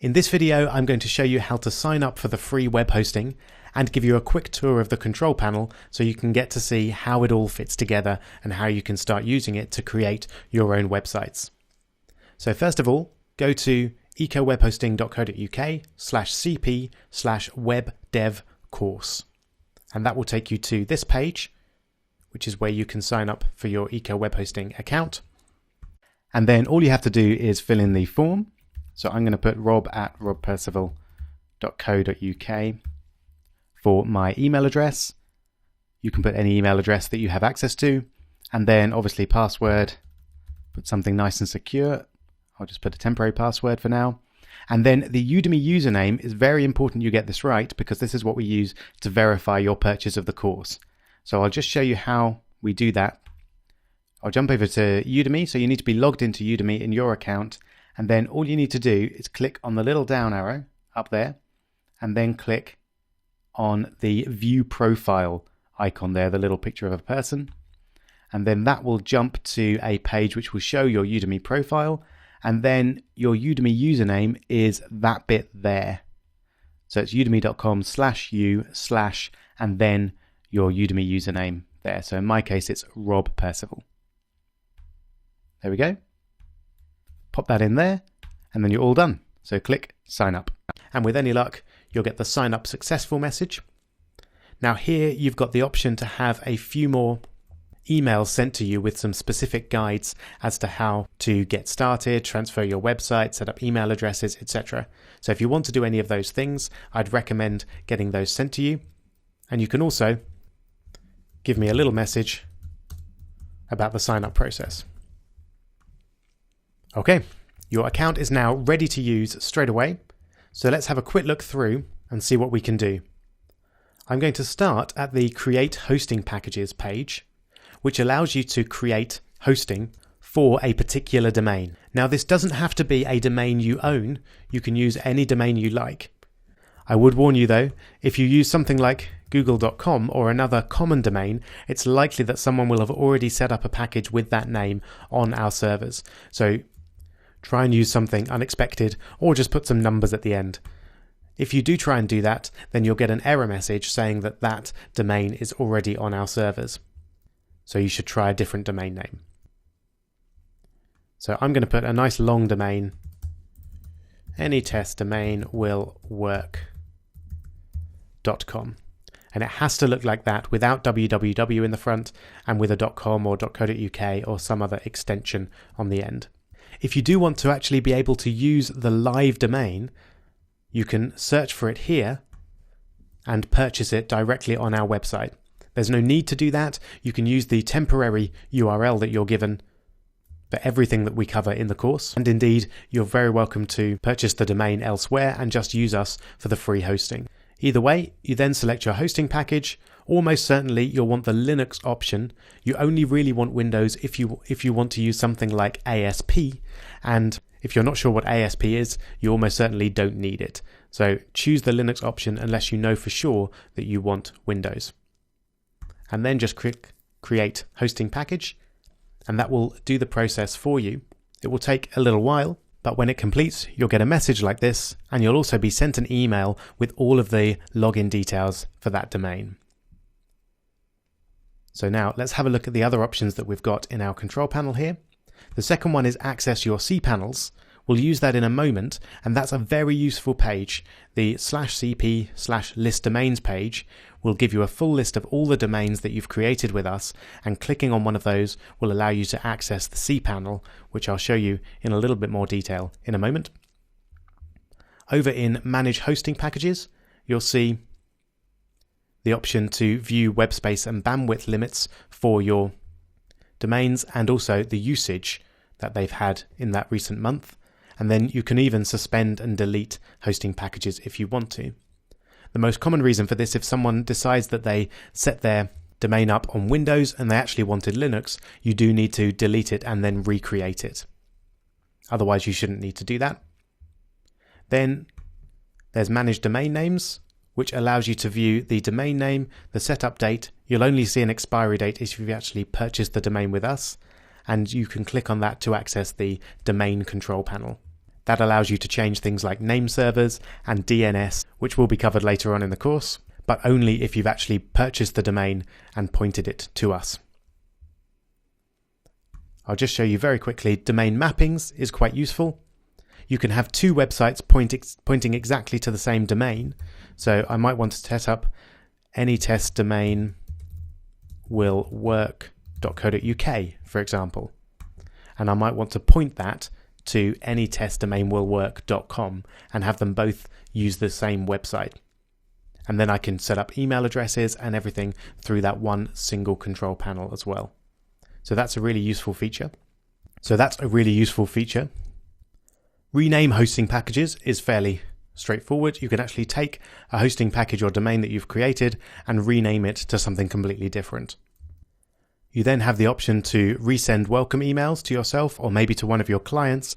In this video, I'm going to show you how to sign up for the free web hosting and give you a quick tour of the control panel so you can get to see how it all fits together and how you can start using it to create your own websites. So first of all, go to ecowebhosting.co.uk/cp/webdevcourse, and that will take you to this page, which is where you can sign up for your Eco Web Hosting account. And then all you have to do is fill in the form. So I'm going to put rob@robpercival.co.uk for my email address. You can put any email address that you have access to, and then obviously password, put something nice and secure. I'll just put a temporary password for now. And then the Udemy username is very important you get this right, because this is what we use to verify your purchase of the course. So I'll just show you how we do that. I'll jump over to Udemy. So you need to be logged into Udemy in your account. And then all you need to do is click on the little down arrow up there, and then click on the view profile icon there, the little picture of a person. And then that will jump to a page which will show your Udemy profile. And then your Udemy username is that bit there. So it's udemy.com/u/ and then your Udemy username there. So in my case, it's Rob Percival. There we go. Pop that in there, and then you're all done. So click sign up. And with any luck, you'll get the sign up successful message. Now here you've got the option to have a few more emails sent to you with some specific guides as to how to get started, transfer your website, set up email addresses, etc. So if you want to do any of those things, I'd recommend getting those sent to you. And you can also give me a little message about the sign up process. Okay, your account is now ready to use straight away. So let's have a quick look through and see what we can do. I'm going to start at the Create Hosting Packages page, which allows you to create hosting for a particular domain. Now, this doesn't have to be a domain you own. You can use any domain you like. I would warn you though, if you use something like google.com or another common domain, it's likely that someone will have already set up a package with that name on our servers. So try and use something unexpected, or just put some numbers at the end. If you do try and do that, then you'll get an error message saying that that domain is already on our servers. So you should try a different domain name. So I'm going to put a nice long domain. Any test domain will work.com. And it has to look like that without www in the front and with a .com or .co.uk or some other extension on the end. If you do want to actually be able to use the live domain, you can search for it here and purchase it directly on our website. There's no need to do that. You can use the temporary URL that you're given for everything that we cover in the course. And indeed, you're very welcome to purchase the domain elsewhere and just use us for the free hosting. Either way, you then select your hosting package. Almost certainly you'll want the Linux option. You only really want Windows if you want to use something like ASP. And if you're not sure what ASP is, you almost certainly don't need it. So choose the Linux option unless you know for sure that you want Windows. And then just click Create Hosting Package, and that will do the process for you. It will take a little while, but when it completes, you'll get a message like this, and you'll also be sent an email with all of the login details for that domain. So now let's have a look at the other options that we've got in our control panel here. The second one is access your cPanels. We'll use that in a moment, and that's a very useful page. The /cp/list domains page will give you a full list of all the domains that you've created with us, and clicking on one of those will allow you to access the cPanel, which I'll show you in a little bit more detail in a moment. Over in Manage Hosting Packages, you'll see the option to view web space and bandwidth limits for your domains and also the usage that they've had in that recent month. And then you can even suspend and delete hosting packages if you want to. The most common reason for this, if someone decides that they set their domain up on Windows and they actually wanted Linux, you do need to delete it and then recreate it. Otherwise, you shouldn't need to do that. Then there's Manage Domain Names, which allows you to view the domain name, the setup date. You'll only see an expiry date if you've actually purchased the domain with us, and you can click on that to access the domain control panel. That allows you to change things like name servers and DNS, which will be covered later on in the course, but only if you've actually purchased the domain and pointed it to us. I'll just show you very quickly. Domain mappings is quite useful. You can have two websites pointing exactly to the same domain. So I might want to set up anytestdomain.willwork.co.uk, for example. And I might want to point that to anytestdomain.willwork.com and have them both use the same website. And then I can set up email addresses and everything through that one single control panel as well. So that's a really useful feature. Rename hosting packages is fairly straightforward. You can actually take a hosting package or domain that you've created and rename it to something completely different. You then have the option to resend welcome emails to yourself or maybe to one of your clients.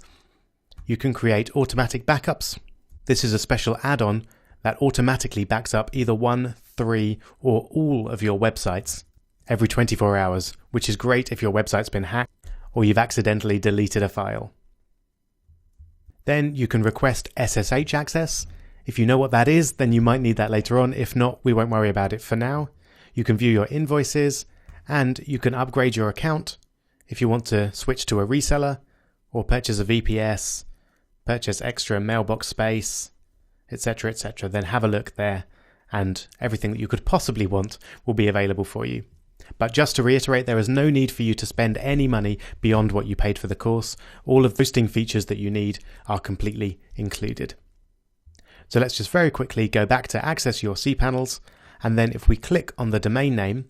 You can create automatic backups. This is a special add-on that automatically backs up either 1, 3, or all of your websites every 24 hours, which is great if your website's been hacked or you've accidentally deleted a file. Then you can request SSH access. If you know what that is, then you might need that later on. If not, we won't worry about it for now. You can view your invoices and you can upgrade your account if you want to switch to a reseller or purchase a VPS, purchase extra mailbox space, etc., etc. Then have a look there and everything that you could possibly want will be available for you. But just to reiterate, there is no need for you to spend any money beyond what you paid for the course. All of the hosting features that you need are completely included. So let's just very quickly go back to access your cPanels. And then if we click on the domain name,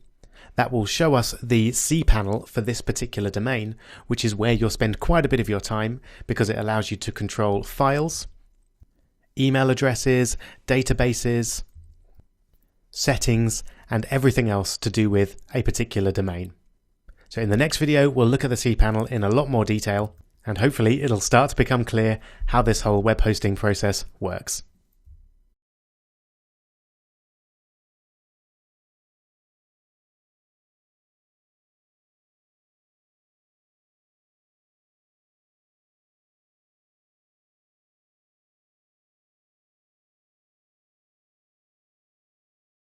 that will show us the cPanel for this particular domain, which is where you'll spend quite a bit of your time because it allows you to control files, email addresses, databases, settings, and everything else to do with a particular domain. So in the next video, we'll look at the cPanel in a lot more detail, and hopefully it'll start to become clear how this whole web hosting process works.